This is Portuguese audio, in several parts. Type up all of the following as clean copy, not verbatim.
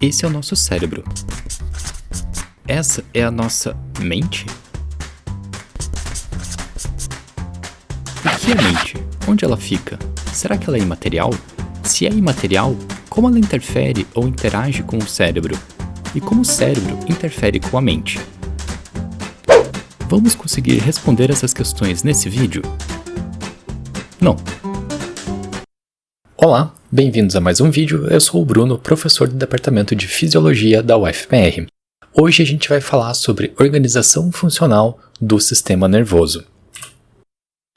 Esse é o nosso cérebro. Essa é a nossa mente? O que é mente? Onde ela fica? Será que ela é imaterial? Se é imaterial, como ela interfere ou interage com o cérebro? E como o cérebro interfere com a mente? Vamos conseguir responder essas questões nesse vídeo? Não. Olá, bem-vindos a mais um vídeo. Eu sou o Bruno, professor do Departamento de Fisiologia da UFPR. Hoje a gente vai falar sobre organização funcional do sistema nervoso.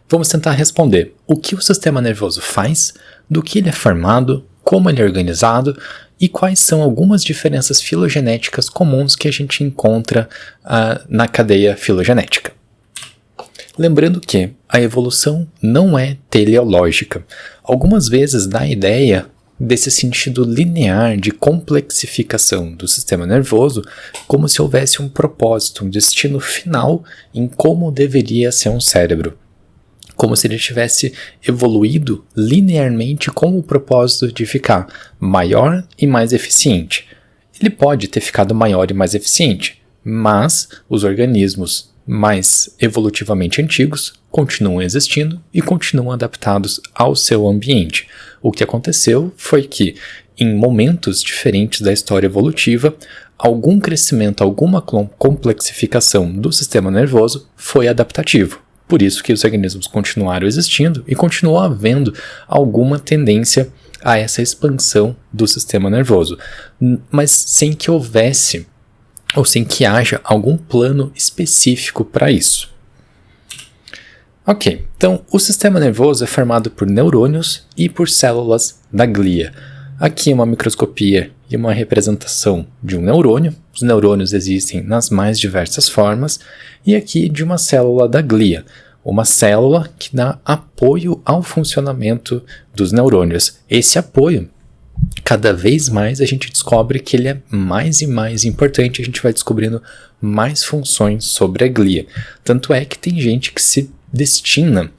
Vamos tentar responder o que o sistema nervoso faz, do que ele é formado, como ele é organizado e quais são algumas diferenças filogenéticas comuns que a gente encontra na cadeia filogenética. Lembrando que a evolução não é teleológica. Algumas vezes dá a ideia desse sentido linear de complexificação do sistema nervoso, como se houvesse um propósito, um destino final em como deveria ser um cérebro. Como se ele tivesse evoluído linearmente com o propósito de ficar maior e mais eficiente. Ele pode ter ficado maior e mais eficiente, mas os organismos mais evolutivamente antigos continuam existindo e continuam adaptados ao seu ambiente. O que aconteceu foi que, em momentos diferentes da história evolutiva, algum crescimento, alguma complexificação do sistema nervoso foi adaptativo. Por isso que os organismos continuaram existindo e continuou havendo alguma tendência a essa expansão do sistema nervoso, mas sem que houvesse ou sem que haja algum plano específico para isso. Ok, então o sistema nervoso é formado por neurônios e por células da glia. Aqui é uma microscopia e uma representação de um neurônio. Os neurônios existem nas mais diversas formas. E aqui de uma célula da glia, uma célula que dá apoio ao funcionamento dos neurônios. Esse apoio, cada vez mais a gente descobre que ele é mais e mais importante, a gente vai descobrindo mais funções sobre a glia. Tanto é que tem gente que se destina,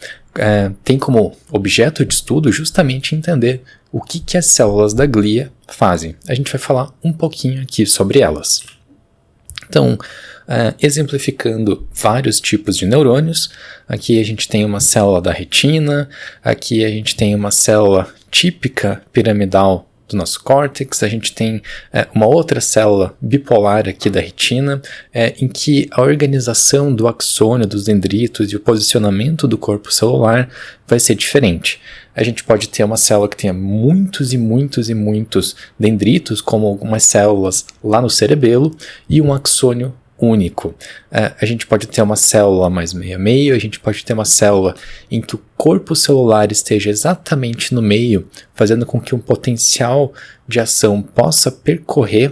tem como objeto de estudo justamente entender o que as células da glia fazem. A gente vai falar um pouquinho aqui sobre elas. Então, exemplificando vários tipos de neurônios, aqui a gente tem uma célula da retina, aqui a gente tem uma célula típica piramidal do nosso córtex, a gente tem uma outra célula bipolar aqui da retina, em que a organização do axônio, dos dendritos e o posicionamento do corpo celular vai ser diferente. A gente pode ter uma célula que tenha muitos e muitos e muitos dendritos, como algumas células lá no cerebelo, e um axônio único. A gente pode ter uma célula mais meio a meio, a gente pode ter uma célula em que o corpo celular esteja exatamente no meio, fazendo com que um potencial de ação possa percorrer,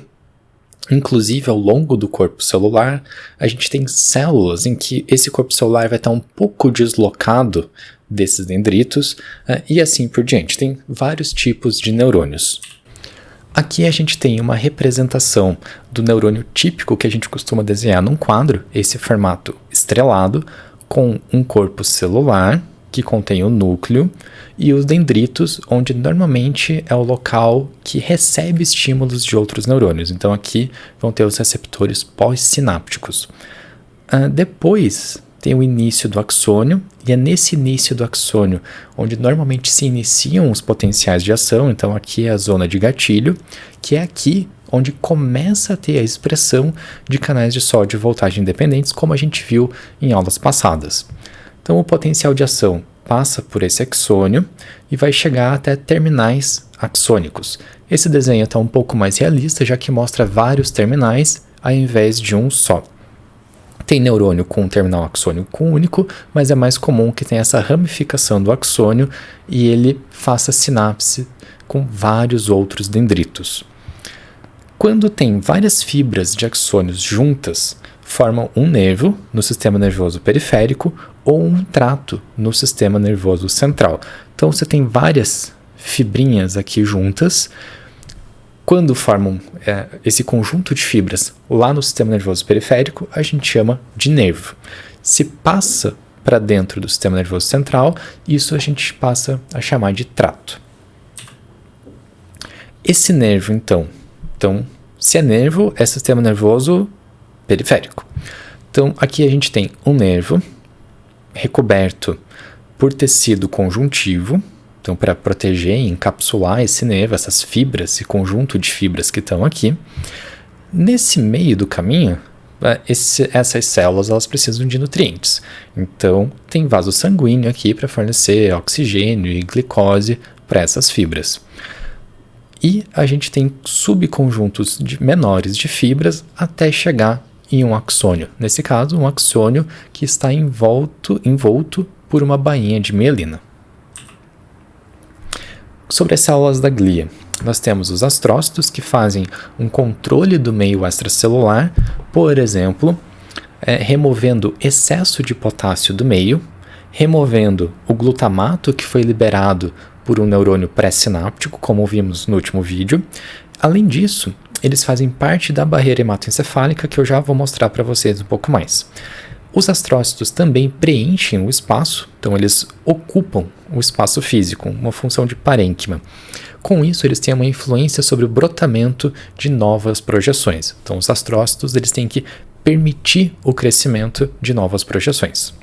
inclusive ao longo do corpo celular. A gente tem células em que esse corpo celular vai estar um pouco deslocado desses dendritos, e assim por diante. Tem vários tipos de neurônios. Aqui a gente tem uma representação do neurônio típico que a gente costuma desenhar num quadro, esse formato estrelado, com um corpo celular que contém o núcleo e os dendritos, onde normalmente é o local que recebe estímulos de outros neurônios. Então aqui vão ter os receptores pós-sinápticos. Depois tem o início do axônio, e é nesse início do axônio onde normalmente se iniciam os potenciais de ação. Então aqui é a zona de gatilho, que é aqui onde começa a ter a expressão de canais de sódio e voltagem independentes, como a gente viu em aulas passadas. Então o potencial de ação passa por esse axônio e vai chegar até terminais axônicos. Esse desenho está um pouco mais realista, já que mostra vários terminais ao invés de um só. Tem neurônio com um terminal axônico único, mas é mais comum que tenha essa ramificação do axônio e ele faça sinapse com vários outros dendritos. Quando tem várias fibras de axônios juntas, formam um nervo no sistema nervoso periférico ou um trato no sistema nervoso central. Então você tem várias fibrinhas aqui juntas. Quando formam esse conjunto de fibras lá no sistema nervoso periférico, a gente chama de nervo. Se passa para dentro do sistema nervoso central, isso a gente passa a chamar de trato. Esse nervo, então Se é nervo, é sistema nervoso periférico. Então, aqui a gente tem um nervo recoberto por tecido conjuntivo, então para proteger e encapsular esse nervo, essas fibras, esse conjunto de fibras que estão aqui. Nesse meio do caminho, essas células elas precisam de nutrientes. Então, tem vaso sanguíneo aqui para fornecer oxigênio e glicose para essas fibras. E a gente tem subconjuntos menores de fibras até chegar em um axônio. Nesse caso, um axônio que está envolto por uma bainha de mielina. Sobre as células da glia, nós temos os astrócitos que fazem um controle do meio extracelular, por exemplo, removendo excesso de potássio do meio, removendo o glutamato que foi liberado por um neurônio pré-sináptico, como vimos no último vídeo. Além disso, eles fazem parte da barreira hematoencefálica, que eu já vou mostrar para vocês um pouco mais. Os astrócitos também preenchem o espaço, então eles ocupam o espaço físico, uma função de parênquima. Com isso, eles têm uma influência sobre o brotamento de novas projeções. Então, os astrócitos eles têm que permitir o crescimento de novas projeções.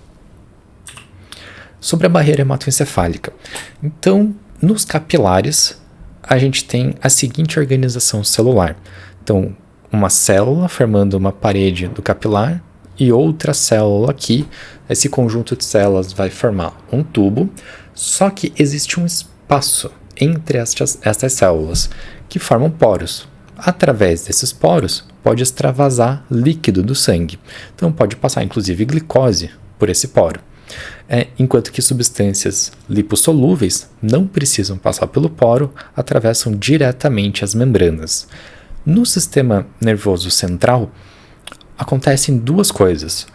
Sobre a barreira hematoencefálica. Então, nos capilares, a gente tem a seguinte organização celular. Então, uma célula formando uma parede do capilar e outra célula aqui. Esse conjunto de células vai formar um tubo, só que existe um espaço entre estas células que formam poros. Através desses poros, pode extravasar líquido do sangue. Então, pode passar inclusive glicose por esse poro. Enquanto que substâncias lipossolúveis não precisam passar pelo poro, atravessam diretamente as membranas. No sistema nervoso central, acontecem duas coisas.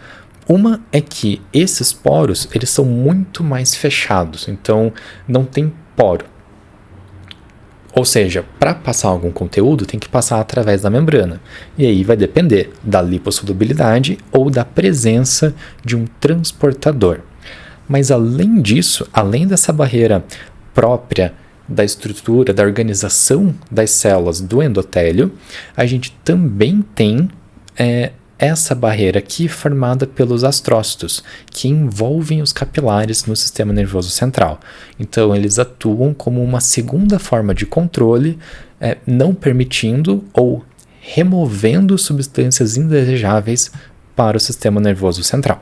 Uma é que esses poros eles são muito mais fechados, então não tem poro. Ou seja, para passar algum conteúdo tem que passar através da membrana. E aí vai depender da lipossolubilidade ou da presença de um transportador. Mas além disso, além dessa barreira própria da estrutura, da organização das células do endotélio, a gente também tem essa barreira aqui formada pelos astrócitos, que envolvem os capilares no sistema nervoso central. Então, eles atuam como uma segunda forma de controle, não permitindo ou removendo substâncias indesejáveis para o sistema nervoso central.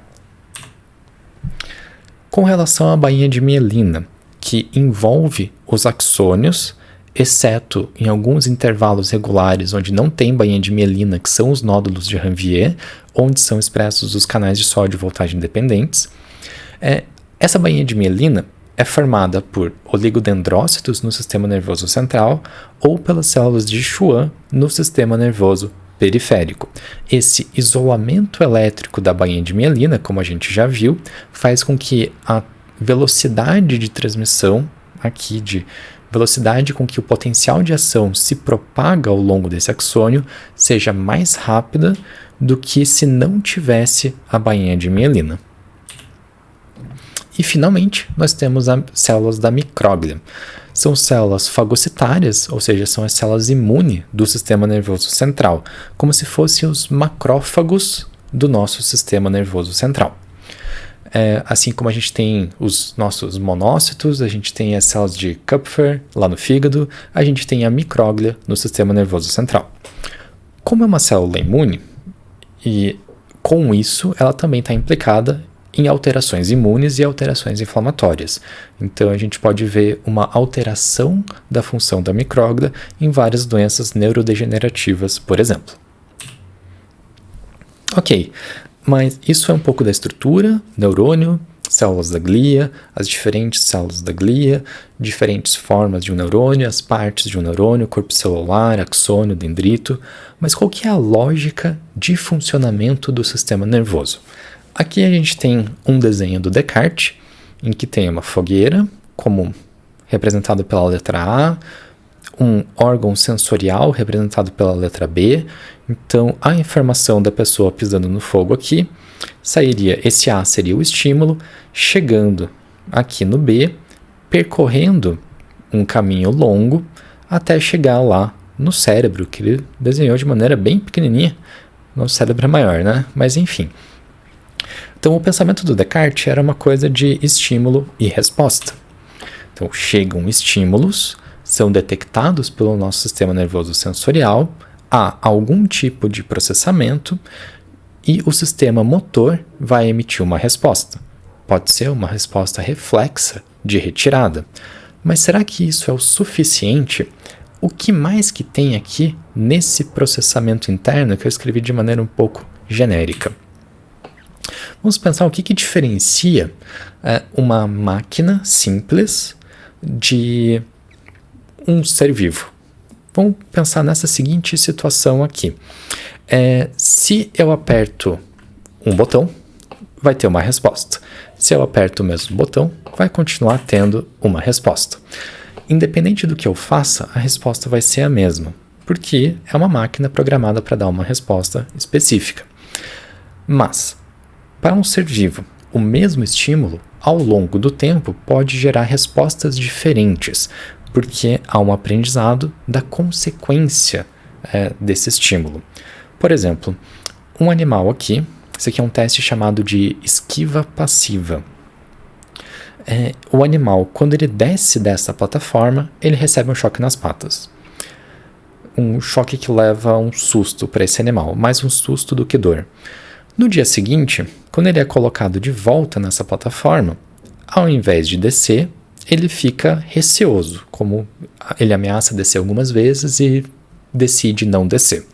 Com relação à bainha de mielina, que envolve os axônios, exceto em alguns intervalos regulares onde não tem bainha de mielina, que são os nódulos de Ranvier, onde são expressos os canais de sódio e voltagem dependentes. Essa bainha de mielina é formada por oligodendrócitos no sistema nervoso central ou pelas células de Schwann no sistema nervoso periférico. Esse isolamento elétrico da bainha de mielina, como a gente já viu, faz com que a velocidade de transmissão velocidade com que o potencial de ação se propaga ao longo desse axônio seja mais rápida do que se não tivesse a bainha de mielina. E, finalmente, nós temos as células da micróglia. São células fagocitárias, ou seja, são as células imunes do sistema nervoso central, como se fossem os macrófagos do nosso sistema nervoso central. Assim como a gente tem os nossos monócitos, a gente tem as células de Kupfer lá no fígado, a gente tem a micróglia no sistema nervoso central. Como é uma célula imune, e com isso ela também está implicada em alterações imunes e alterações inflamatórias. Então a gente pode ver uma alteração da função da micróglia em várias doenças neurodegenerativas, por exemplo. Ok. Mas isso é um pouco da estrutura, neurônio, células da glia, as diferentes células da glia, diferentes formas de um neurônio, as partes de um neurônio, corpo celular, axônio, dendrito. Mas qual que é a lógica de funcionamento do sistema nervoso? Aqui a gente tem um desenho do Descartes, em que tem uma fogueira, como representado pela letra A, um órgão sensorial representado pela letra B. Então, a informação da pessoa pisando no fogo aqui sairia, esse A seria o estímulo, chegando aqui no B, percorrendo um caminho longo até chegar lá no cérebro, que ele desenhou de maneira bem pequenininha. Nosso cérebro é maior, né? Mas enfim. Então, o pensamento do Descartes era uma coisa de estímulo e resposta. Então, chegam estímulos, são detectados pelo nosso sistema nervoso sensorial, há algum tipo de processamento e o sistema motor vai emitir uma resposta. Pode ser uma resposta reflexa de retirada. Mas será que isso é o suficiente? O que mais que tem aqui nesse processamento interno que eu escrevi de maneira um pouco genérica? Vamos pensar o que diferencia uma máquina simples de um ser vivo. Vamos pensar nessa seguinte situação aqui. Se eu aperto um botão, vai ter uma resposta. Se eu aperto o mesmo botão, vai continuar tendo uma resposta. Independente do que eu faça, a resposta vai ser a mesma, porque é uma máquina programada para dar uma resposta específica. Mas, para um ser vivo, o mesmo estímulo, ao longo do tempo, pode gerar respostas diferentes, porque há um aprendizado da consequência desse estímulo. Por exemplo, um animal aqui, esse aqui é um teste chamado de esquiva passiva. O animal, quando ele desce dessa plataforma, ele recebe um choque nas patas. Um choque que leva um susto para esse animal, mais um susto do que dor. No dia seguinte, quando ele é colocado de volta nessa plataforma, ao invés de descer, ele fica receoso, como ele ameaça descer algumas vezes e decide não descer.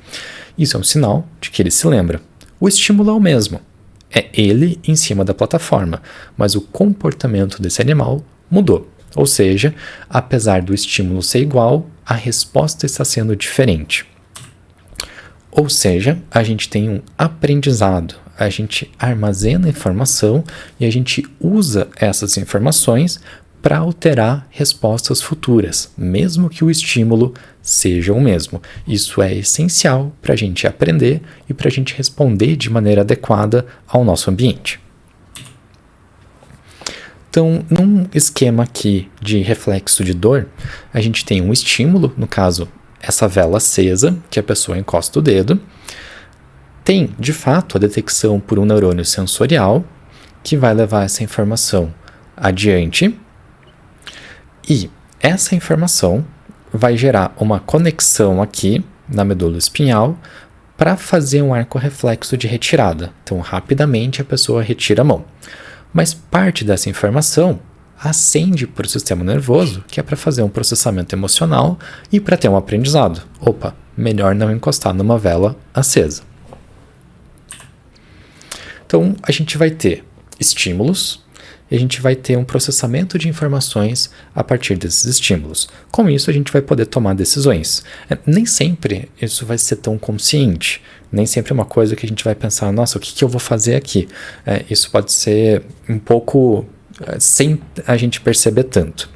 Isso é um sinal de que ele se lembra. O estímulo é o mesmo. É ele em cima da plataforma, mas o comportamento desse animal mudou. Ou seja, apesar do estímulo ser igual, a resposta está sendo diferente. Ou seja, a gente tem um aprendizado, a gente armazena informação e a gente usa essas informações para alterar respostas futuras, mesmo que o estímulo seja o mesmo. Isso é essencial para a gente aprender e para a gente responder de maneira adequada ao nosso ambiente. Então, num esquema aqui de reflexo de dor, a gente tem um estímulo, no caso, essa vela acesa, que a pessoa encosta o dedo. Tem, de fato, a detecção por um neurônio sensorial, que vai levar essa informação adiante. E essa informação vai gerar uma conexão aqui na medula espinhal para fazer um arco reflexo de retirada. Então, rapidamente a pessoa retira a mão. Mas parte dessa informação ascende para o sistema nervoso, que é para fazer um processamento emocional e para ter um aprendizado. Opa, melhor não encostar numa vela acesa. Então, a gente vai ter estímulos e a gente vai ter um processamento de informações a partir desses estímulos. Com isso, a gente vai poder tomar decisões. Nem sempre isso vai ser tão consciente. Nem sempre é uma coisa que a gente vai pensar, nossa, o que eu vou fazer aqui? Isso pode ser um pouco sem a gente perceber tanto.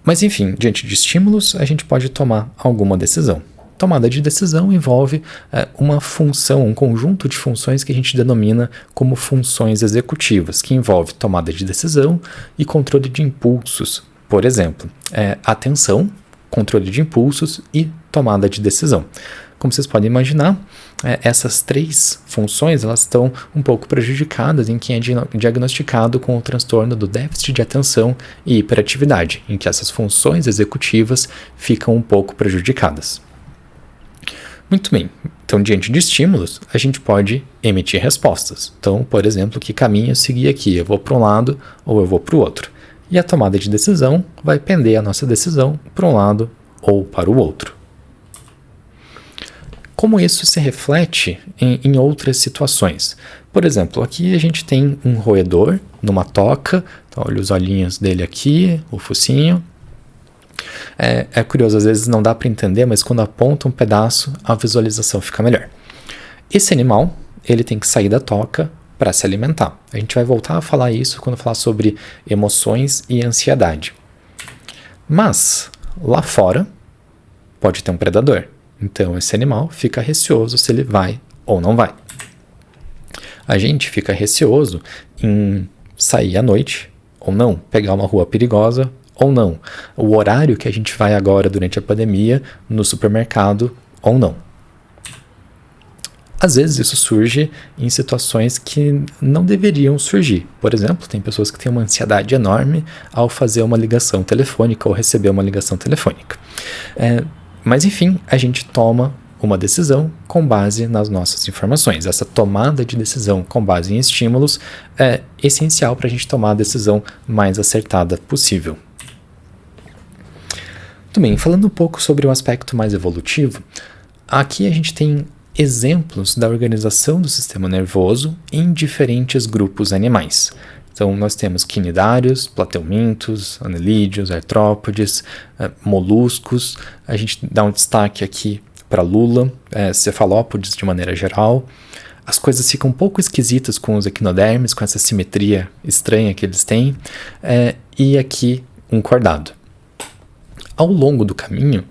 Mas, enfim, diante de estímulos, a gente pode tomar alguma decisão. Tomada de decisão envolve uma função, um conjunto de funções que a gente denomina como funções executivas, que envolve tomada de decisão e controle de impulsos. Por exemplo, atenção, controle de impulsos e tomada de decisão. Como vocês podem imaginar, essas três funções elas estão um pouco prejudicadas em quem é diagnosticado com o transtorno do déficit de atenção e hiperatividade, em que essas funções executivas ficam um pouco prejudicadas. Muito bem, então diante de estímulos, a gente pode emitir respostas. Então, por exemplo, que caminho seguir aqui? Eu vou para um lado ou eu vou para o outro? E a tomada de decisão vai pender a nossa decisão para um lado ou para o outro. Como isso se reflete em outras situações? Por exemplo, aqui a gente tem um roedor numa toca, então, olha os olhinhos dele aqui, o focinho. É curioso, às vezes não dá para entender, mas quando aponta um pedaço, a visualização fica melhor. Esse animal, ele tem que sair da toca para se alimentar. A gente vai voltar a falar isso quando falar sobre emoções e ansiedade. Mas, lá fora, pode ter um predador. Então, esse animal fica receoso se ele vai ou não vai. A gente fica receoso em sair à noite ou não, pegar uma rua perigosa ou não, o horário que a gente vai agora durante a pandemia no supermercado ou não. Às vezes isso surge em situações que não deveriam surgir. Por exemplo, tem pessoas que têm uma ansiedade enorme ao fazer uma ligação telefônica ou receber uma ligação telefônica. Mas enfim, a gente toma uma decisão com base nas nossas informações. Essa tomada de decisão com base em estímulos é essencial para a gente tomar a decisão mais acertada possível. Muito bem, falando um pouco sobre o aspecto mais evolutivo, aqui a gente tem exemplos da organização do sistema nervoso em diferentes grupos animais. Então, nós temos quinidários, plateumintos, anelídeos, artrópodes, moluscos. A gente dá um destaque aqui para lula, cefalópodes de maneira geral. As coisas ficam um pouco esquisitas com os equinodermes, com essa simetria estranha que eles têm. E aqui um cordado. Ao longo do caminho,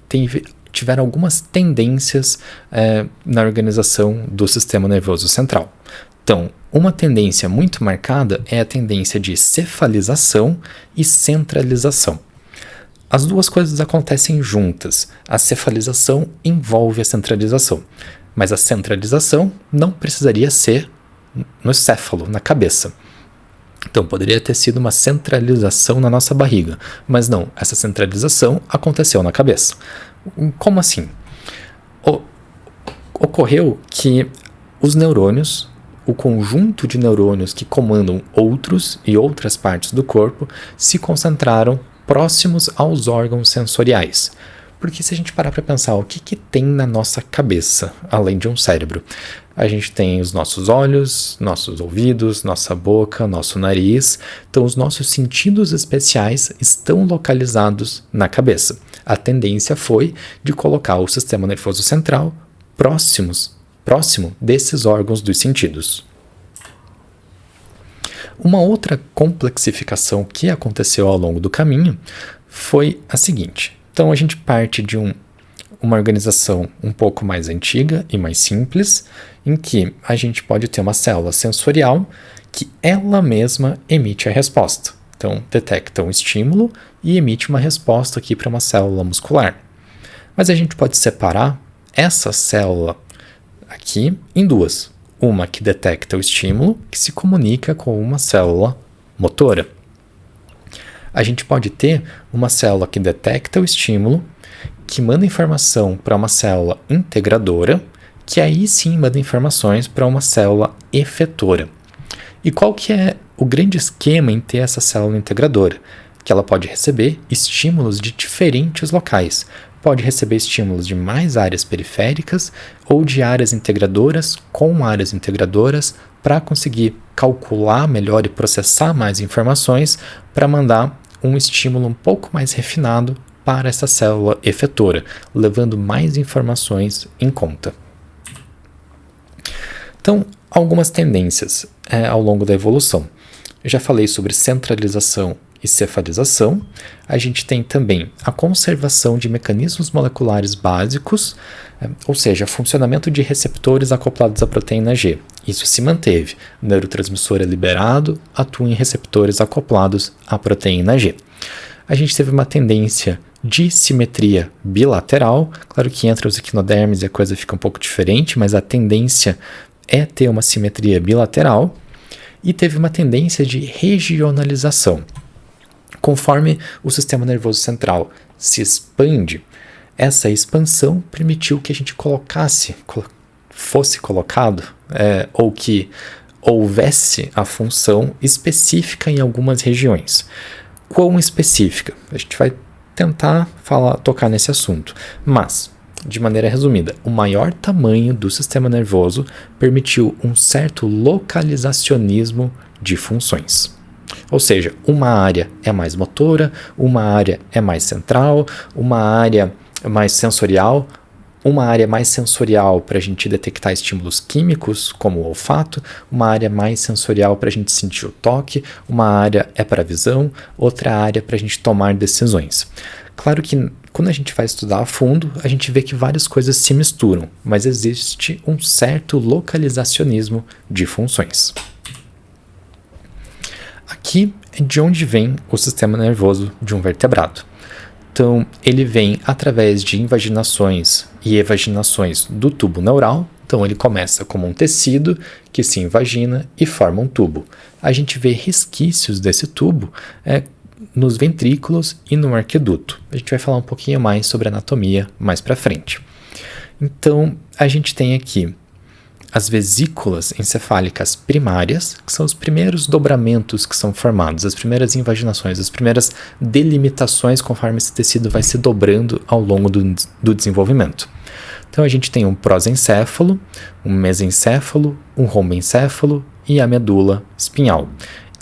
tiveram algumas tendências na organização do sistema nervoso central. Então, uma tendência muito marcada é a tendência de cefalização e centralização. As duas coisas acontecem juntas. A cefalização envolve a centralização, mas a centralização não precisaria ser no céfalo, na cabeça. Então, poderia ter sido uma centralização na nossa barriga, mas não, essa centralização aconteceu na cabeça. Como assim? Ocorreu que os neurônios, o conjunto de neurônios que comandam outros e outras partes do corpo, se concentraram próximos aos órgãos sensoriais. Porque se a gente parar para pensar o que tem na nossa cabeça, além de um cérebro, a gente tem os nossos olhos, nossos ouvidos, nossa boca, nosso nariz. Então, os nossos sentidos especiais estão localizados na cabeça. A tendência foi de colocar o sistema nervoso central próximo desses órgãos dos sentidos. Uma outra complexificação que aconteceu ao longo do caminho foi a seguinte. Então, a gente parte de uma organização um pouco mais antiga e mais simples, em que a gente pode ter uma célula sensorial que ela mesma emite a resposta. Então, detecta um estímulo e emite uma resposta aqui para uma célula muscular. Mas a gente pode separar essa célula aqui em duas. Uma que detecta o estímulo, que se comunica com uma célula motora. A gente pode ter uma célula que detecta o estímulo, que manda informação para uma célula integradora, que aí sim manda informações para uma célula efetora. E qual que é o grande esquema em ter essa célula integradora? Que ela pode receber estímulos de diferentes locais. Pode receber estímulos de mais áreas periféricas ou de áreas integradoras com áreas integradoras para conseguir calcular melhor e processar mais informações para mandar um estímulo um pouco mais refinado para essa célula efetora, levando mais informações em conta. Então, algumas tendências ao longo da evolução. Eu já falei sobre centralização e cefalização. A gente tem também a conservação de mecanismos moleculares básicos, ou seja, funcionamento de receptores acoplados à proteína G. Isso se manteve. O neurotransmissor é liberado, atua em receptores acoplados à proteína G. A gente teve uma tendência de simetria bilateral. Claro que entre os equinodermes a coisa fica um pouco diferente, mas a tendência é ter uma simetria bilateral. E teve uma tendência de regionalização. Conforme o sistema nervoso central se expande, essa expansão permitiu que a gente fosse colocado, ou que houvesse a função específica em algumas regiões. Quão específica? A gente vai tentar tocar nesse assunto, mas, de maneira resumida, o maior tamanho do sistema nervoso permitiu um certo localizacionismo de funções. Ou seja, uma área é mais motora, uma área é mais central, uma área é mais sensorial, uma área mais sensorial para a gente detectar estímulos químicos, como o olfato, uma área mais sensorial para a gente sentir o toque, uma área é para a visão, outra área para a gente tomar decisões. Claro que quando a gente vai estudar a fundo, a gente vê que várias coisas se misturam, mas existe um certo localizacionismo de funções. Aqui é de onde vem o sistema nervoso de um vertebrado. Então, ele vem através de invaginações e evaginações do tubo neural. Então, ele começa como um tecido que se invagina e forma um tubo. A gente vê resquícios desse tubo nos ventrículos e no arqueduto. A gente vai falar um pouquinho mais sobre anatomia mais para frente. Então, a gente tem aqui as vesículas encefálicas primárias, que são os primeiros dobramentos que são formados, as primeiras invaginações, as primeiras delimitações conforme esse tecido vai se dobrando ao longo do desenvolvimento. Então a gente tem um prosencéfalo, um mesencéfalo, um rombencéfalo e a medula espinhal.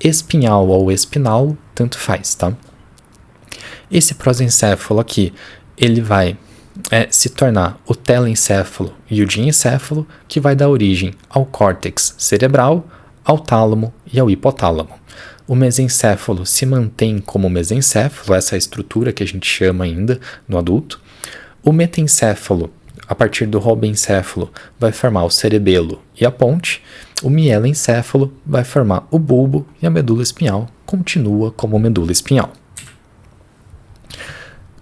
Espinhal ou espinal, tanto faz, tá? Esse prosencéfalo aqui, ele vai se tornar o telencéfalo e o diencéfalo, que vai dar origem ao córtex cerebral, ao tálamo e ao hipotálamo. O mesencéfalo se mantém como mesencéfalo, essa é a estrutura que a gente chama ainda no adulto. O metencéfalo, a partir do rombencéfalo, vai formar o cerebelo e a ponte. O mielencéfalo vai formar o bulbo e a medula espinhal continua como medula espinhal.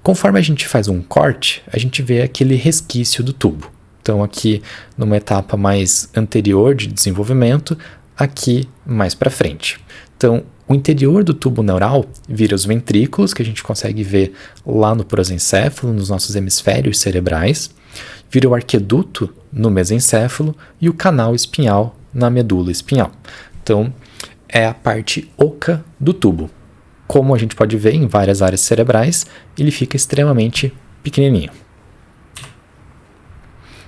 Conforme a gente faz um corte, a gente vê aquele resquício do tubo. Então aqui numa etapa mais anterior de desenvolvimento, aqui mais para frente. Então o interior do tubo neural vira os ventrículos, que a gente consegue ver lá no prosencéfalo, nos nossos hemisférios cerebrais, vira o arqueduto no mesencéfalo e o canal espinhal na medula espinhal. Então é a parte oca do tubo. Como a gente pode ver em várias áreas cerebrais, ele fica extremamente pequenininho.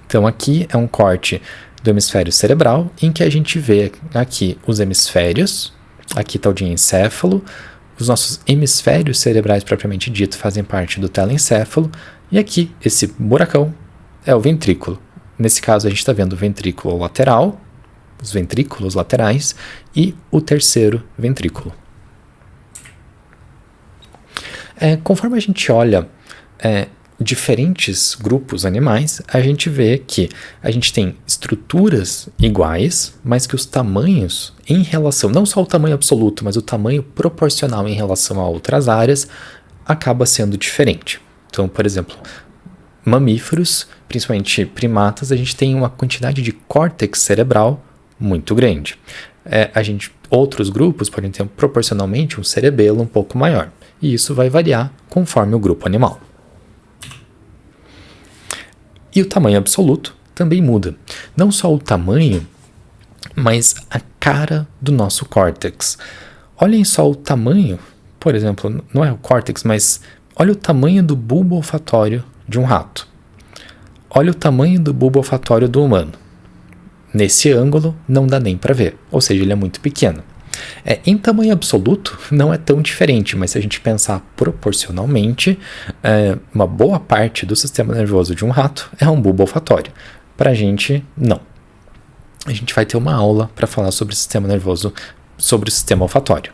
Então aqui é um corte do hemisfério cerebral, em que a gente vê aqui os hemisférios, aqui está o diencéfalo, os nossos hemisférios cerebrais propriamente dito fazem parte do telencéfalo, e aqui esse buracão é o ventrículo. Nesse caso a gente está vendo o ventrículo lateral, os ventrículos laterais e o terceiro ventrículo. Conforme a gente olha diferentes grupos animais, a gente vê que a gente tem estruturas iguais, mas que os tamanhos em relação, não só o tamanho absoluto, mas o tamanho proporcional em relação a outras áreas, acaba sendo diferente. Então, por exemplo, mamíferos, principalmente primatas, a gente tem uma quantidade de córtex cerebral muito grande. Outros grupos podem ter proporcionalmente um cerebelo um pouco maior. E isso vai variar conforme o grupo animal. E o tamanho absoluto também muda. Não só o tamanho, mas a cara do nosso córtex. Olhem só o tamanho, por exemplo, não é o córtex, mas olha o tamanho do bulbo olfatório de um rato. Olha o tamanho do bulbo olfatório do humano. Nesse ângulo não dá nem para ver, ou seja, ele é muito pequeno. Em tamanho absoluto não é tão diferente, mas se a gente pensar proporcionalmente, uma boa parte do sistema nervoso de um rato é um bulbo olfatório. Para a gente, não. A gente vai ter uma aula para falar sobre o sistema nervoso, sobre o sistema olfatório.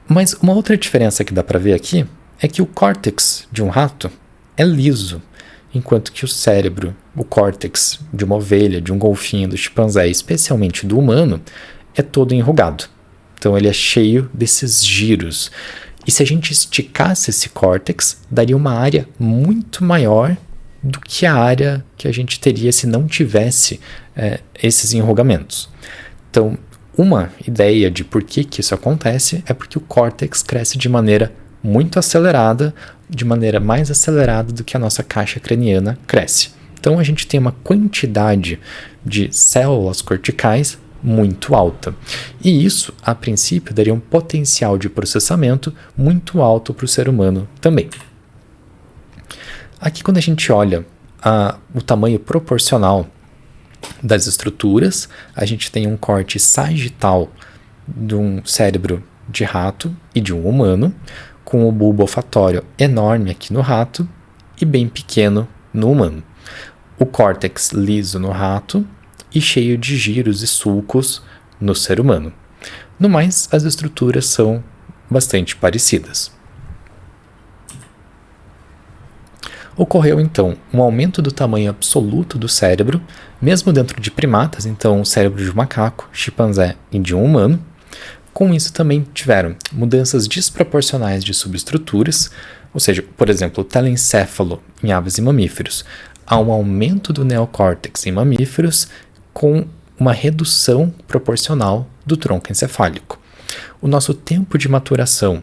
Mas uma outra diferença que dá para ver aqui é que o córtex de um rato é liso, enquanto que o cérebro, o córtex de uma ovelha, de um golfinho, do chimpanzé, especialmente do humano, é todo enrugado. Então ele é cheio desses giros. E se a gente esticasse esse córtex, daria uma área muito maior do que a área que a gente teria se não tivesse esses enrugamentos. Então, uma ideia de por que isso acontece é porque o córtex cresce de maneira muito acelerada, de maneira mais acelerada do que a nossa caixa craniana cresce. Então a gente tem uma quantidade de células corticais muito alta. E isso, a princípio, daria um potencial de processamento muito alto para o ser humano também. Aqui, quando a gente olha o tamanho proporcional das estruturas, a gente tem um corte sagital de um cérebro de rato e de um humano, com o bulbo olfatório enorme aqui no rato e bem pequeno no humano. O córtex liso no rato e cheio de giros e sulcos no ser humano. No mais, as estruturas são bastante parecidas. Ocorreu, então, um aumento do tamanho absoluto do cérebro, mesmo dentro de primatas, então o cérebro de um macaco, chimpanzé e de um humano, Com isso também tiveram mudanças desproporcionais de subestruturas, ou seja, por exemplo, o telencéfalo em aves e mamíferos. Há um aumento do neocórtex em mamíferos com uma redução proporcional do tronco encefálico. O nosso tempo de maturação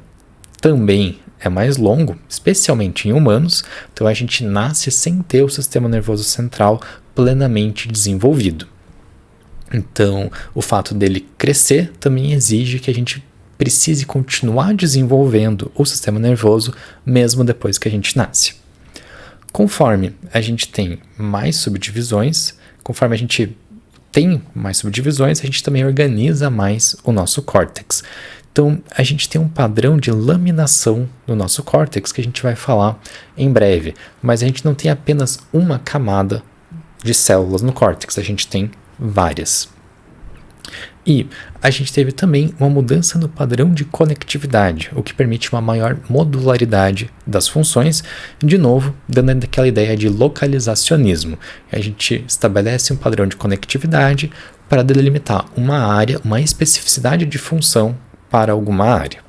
também é mais longo, especialmente em humanos, então a gente nasce sem ter o sistema nervoso central plenamente desenvolvido. Então, o fato dele crescer também exige que a gente precise continuar desenvolvendo o sistema nervoso mesmo depois que a gente nasce. Conforme a gente tem mais subdivisões, a gente também organiza mais o nosso córtex. Então, a gente tem um padrão de laminação no nosso córtex que a gente vai falar em breve, mas a gente não tem apenas uma camada de células no córtex, a gente tem várias. E a gente teve também uma mudança no padrão de conectividade, o que permite uma maior modularidade das funções, de novo, dando aquela ideia de localizacionismo. A gente estabelece um padrão de conectividade para delimitar uma área, uma especificidade de função para alguma área.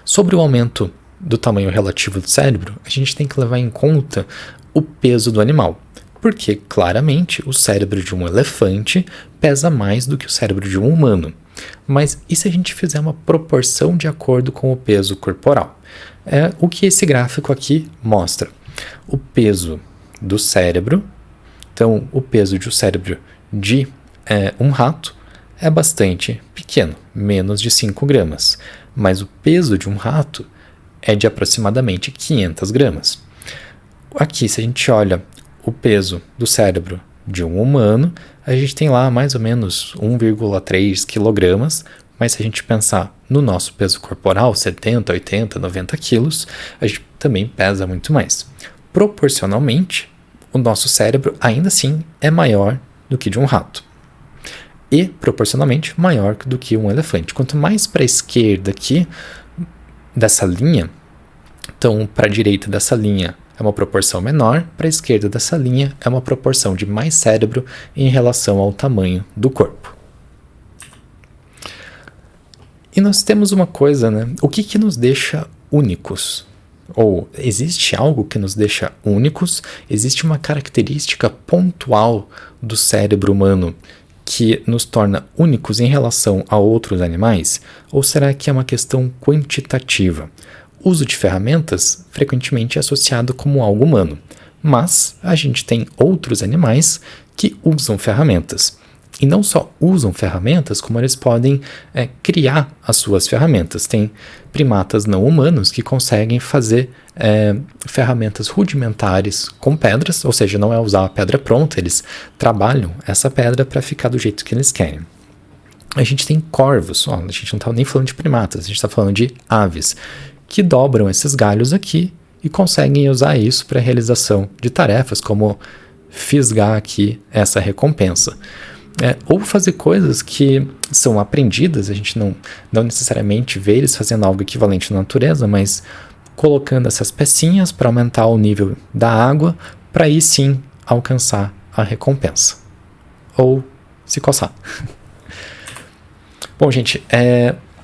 Sobre o aumento do tamanho relativo do cérebro, a gente tem que levar em conta o peso do animal. Porque, claramente, o cérebro de um elefante pesa mais do que o cérebro de um humano. Mas e se a gente fizer uma proporção de acordo com o peso corporal? É o que esse gráfico aqui mostra. O peso do cérebro, então o peso de um cérebro de um rato é bastante pequeno, menos de 5 gramas. Mas o peso de um rato é de aproximadamente 500 gramas. Aqui, se a gente olha o peso do cérebro de um humano, a gente tem lá mais ou menos 1,3 kg, mas se a gente pensar no nosso peso corporal, 70, 80, 90 quilos, a gente também pesa muito mais. Proporcionalmente, o nosso cérebro ainda assim é maior do que de um rato. E, proporcionalmente, maior do que um elefante. Quanto mais para a esquerda aqui dessa linha, então para a direita dessa linha é uma proporção menor, para a esquerda dessa linha é uma proporção de mais cérebro em relação ao tamanho do corpo. E nós temos uma coisa, né? O que nos deixa únicos? Ou existe algo que nos deixa únicos? Existe uma característica pontual do cérebro humano que nos torna únicos em relação a outros animais? Ou será que é uma questão quantitativa? O uso de ferramentas frequentemente é associado como algo humano, mas a gente tem outros animais que usam ferramentas. E não só usam ferramentas, como eles podem criar as suas ferramentas. Tem primatas não humanos que conseguem fazer ferramentas rudimentares com pedras, ou seja, não é usar a pedra pronta, eles trabalham essa pedra para ficar do jeito que eles querem. A gente tem corvos, a gente não está nem falando de primatas, a gente está falando de aves, que dobram esses galhos aqui e conseguem usar isso para a realização de tarefas, como fisgar aqui essa recompensa. Ou fazer coisas que são aprendidas, a gente não necessariamente vê eles fazendo algo equivalente na natureza, mas colocando essas pecinhas para aumentar o nível da água, para aí sim alcançar a recompensa. Ou se coçar. Bom, gente,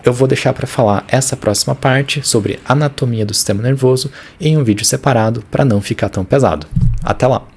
eu vou deixar para falar essa próxima parte sobre anatomia do sistema nervoso em um vídeo separado para não ficar tão pesado. Até lá!